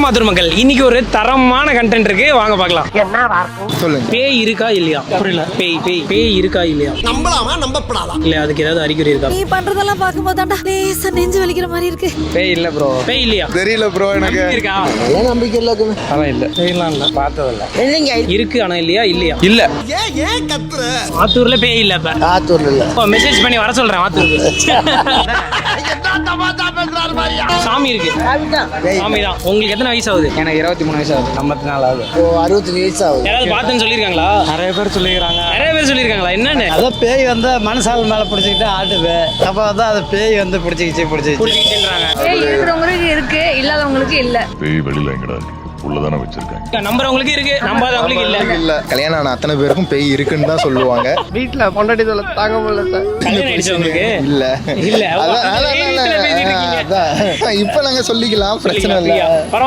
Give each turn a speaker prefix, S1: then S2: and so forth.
S1: மாத்தூர் மக்கள், இன்னைக்கு ஒரு தரமான கண்டென்ட் இருக்கு, வாங்க பார்க்கலாம்.
S2: சொல்லுங்க.
S1: பேய் இருக்கா இல்லையா? புரியல. பேய் இருக்கா இல்லையா?
S3: நம்பலாமா நம்பப்படாதா?
S1: இல்ல அதுக்கு ஏதாவது அறிகுறி இருக்கா?
S4: நீ பண்றதெல்லாம் பாக்கும்போது தான்டா லேசா நெஞ்சு வலிக்கிற மாதிரி இருக்கு.
S1: பேய் இல்ல ப்ரோ. பேய் இல்லையா?
S2: தெரியல ப்ரோ எனக்கு.
S1: இருக்கா?
S3: ஏன் நம்பிக்கை இல்லாக்குமே?
S1: அதான் இல்ல. பேய்லாம் இல்ல, பார்த்ததில்ல.
S3: இல்லைங்க.
S1: இருக்கு ஆனா இல்லையா? இல்லையா.
S2: இல்ல.
S3: ஏன் கத்துற?
S1: மாத்தூர்ல பேய் இல்ல. இப்ப
S3: ஆத்தூர்ல இல்ல.
S1: மெசேஜ் பண்ணி வர சொல்றேன் மாத்தூருக்கு. சாமி இருக்கு. சாமி தான். உங்களுக்கு எத்தனை வயசு ஆகுது?
S5: எனக்கு 23 வயசு ஆகுது. 54 ஆகுது.
S3: ஓ 65 வயசு ஆகுது.
S1: யாராவது பார்த்துன்னு சொல்லியிருக்காங்களா?
S5: நிறைய பேர் சொல்லிக்கிறாங்க.
S1: நிறைய பேர் சொல்லியிருக்காங்களா? என்னன்னு?
S5: அதான் பேய் வந்து மனசால் மேல பிடிச்சிக்கிட்டு ஆட்டுது. அப்ப வந்து அது பேய் வந்து பிடிச்சிக்கிச்சுன்றாங்க.
S4: பேய் இருக்கிறவங்களுக்கு இருக்கு, இல்லாதவங்களுக்கு இல்ல.
S6: பேய் வெளியில எங்கடா இருக்கு? உள்ளதானே வச்சிருக்காங்க.
S1: நம்புறவங்களுக்கு இருக்கு, நம்பாதவங்களுக்கு இல்ல.
S2: இல்ல. கல்யாணம் ஆன அத்தனை பேருக்கும் பேய் இருக்குன்னு தான் சொல்லுவாங்க.
S5: வீட்டுல பொண்டாட்டி சொல்ல தாங்க முடியல சார்.
S1: கல்யாணம் ஆயிடுச்சு உங்களுக்கு?
S2: இல்ல
S1: இல்ல.
S2: அதான் இப்ப நாங்க சொல்லிக்கலாம், பிரச்சனை இல்ல.